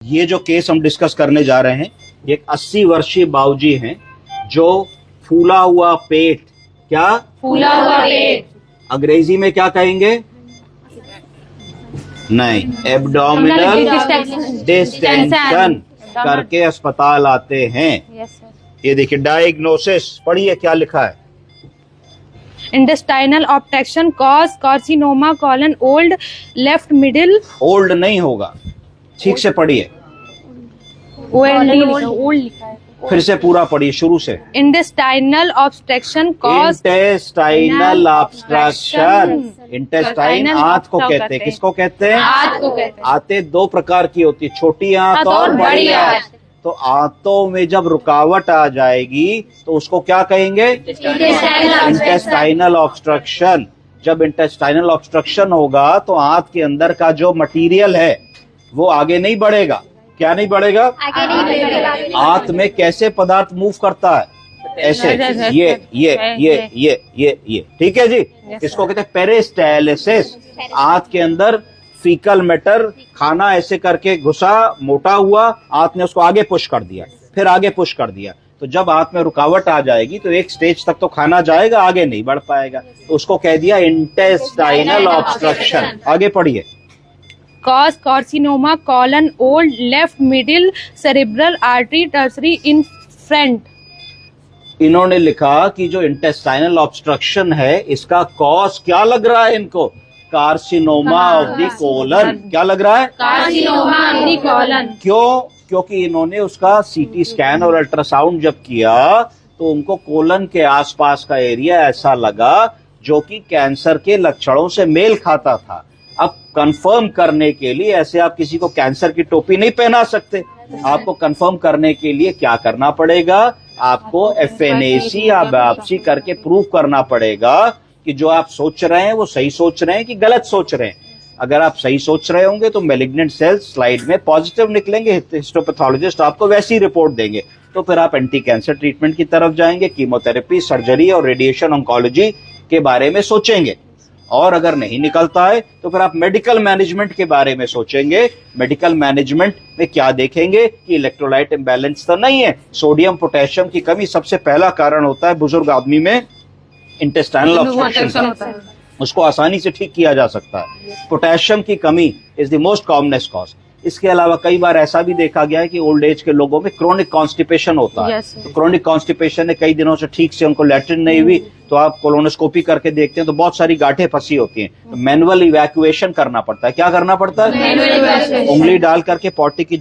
ये जो केस हम डिस्कस करने जा रहे हैं, एक 80 वर्षीय बाबूजी हैं जो फूला हुआ पेट, क्या फूला हुआ पेट, अंग्रेजी में क्या कहेंगे? नहीं, एब्डोमिनल डिस्टेंशन करके अस्पताल आते हैं। ये देखिए डायग्नोसिस, पढ़िए क्या लिखा है। Intestinal obstruction cause carcinoma colon old left middle, old नहीं होगा, ठीक से पढ़िए, ओल्ड लिखा है। फिर से पूरा पढ़िए शुरू से। Intestinal obstruction cause, intestinal obstruction, intestine आंत को कहते हैं। किसको कहते हैं? आंत को कहते हैं। आंतें दो प्रकार की होती है, छोटी आंत और बड़ी आंत। तो आंतों में जब रुकावट आ जाएगी तो उसको क्या कहेंगे? Intestinal obstruction. जब इंटेस्टाइनल ऑब्स्ट्रक्शन होगा तो आंत के अंदर का जो मटेरियल है वो आगे नहीं बढ़ेगा। क्या नहीं बढ़ेगा? आगे नहीं बढ़ेगा। आंत में कैसे पदार्थ मूव करता है? ऐसे, ये, ठीक है जी। इसको कहते हैं पेरिस्टालसिस। आंत के अंदर फीकल मैटर, खाना ऐसे करके घुसा, मोटा हुआ, आंत ने उसको आगे पुश कर दिया, फिर आगे पुश कर दिया। तो जब आंत में रुकावट आ जाएगी तो एक स्टेज तक तो खाना जाएगा, आगे नहीं बढ़ पाएगा, तो उसको कह दिया इंटेस्टाइनल ऑब्स्ट्रक्शन। आगे पढ़िए। Cause carcinoma colon old left middle cerebral artery tertiary in front. इन्होंने लिखा कि जो इंटेस्टाइनल ऑब्स्ट्रक्शन है इसका कॉज क्या लग रहा है इनको? Carcinoma of the colon. क्या लग रहा है? Carcinoma of the colon. क्यों? क्योंकि इन्होंने उसका सीटी स्कैन और अल्ट्रासाउंड जब किया तो उनको कोलन के आसपास का एरिया ऐसा लगा जो कि कैंसर के लक्षणों से मेल खाता था। अब कंफर्म करने के लिए, ऐसे आप किसी को कैंसर की टोपी नहीं पहना सकते, आपको कंफर्म करने के लिए क्या करना पड़ेगा? आपको एफएनएसी या बायोप्सी करके प्रूव करना पड़ेगा कि जो आप सोच रहे हैं वो सही सोच रहे हैं कि गलत सोच रहे हैं। अगर आप सही सोच रहे होंगे तो मैलिग्नेंट सेल्स स्लाइड में पॉजिटिव निकलेंगे, हिस्टोपैथोलॉजिस्ट आपको वैसी रिपोर्ट देंगे, तो फिर आप एंटी कैंसर ट्रीटमेंट की तरफ जाएंगे, कीमोथेरेपी, सर्जरी और रेडिएशन ऑन्कोलॉजी के बारे में सोचेंगे। और अगर नहीं निकलता है तो फिर आप मेडिकल मैनेजमेंट के बारे में सोचेंगे। मेडिकल मैनेजमेंट में क्या देखेंगे कि इलेक्ट्रोलाइट इम्बैलेंस तो नहीं है। सोडियम पोटेशियम की कमी सबसे पहला कारण होता है बुजुर्ग आदमी में इंटेस्टाइनल ऑब्स्ट्रक्शन, उसको आसानी से ठीक किया जा सकता है। पोटेशियम की कमी is the most commonest cause. इसके अलावा कई बार ऐसा भी देखा गया है कि ओल्ड एज के लोगों में क्रोनिक कॉन्स्टिपेशन होता है। तो क्रोनिक कॉन्स्टिपेशन है, कई दिनों से ठीक से उनको लैट्रिन नहीं हुई, तो आप कोलोनोस्कोपी करके देखते हैं तो बहुत सारी गांठें फंसी होती हैं, तो मैनुअल इवैक्यूएशन करना पड़ता है। क्या करना पड़ता है? उंगली डाल करके पॉटी की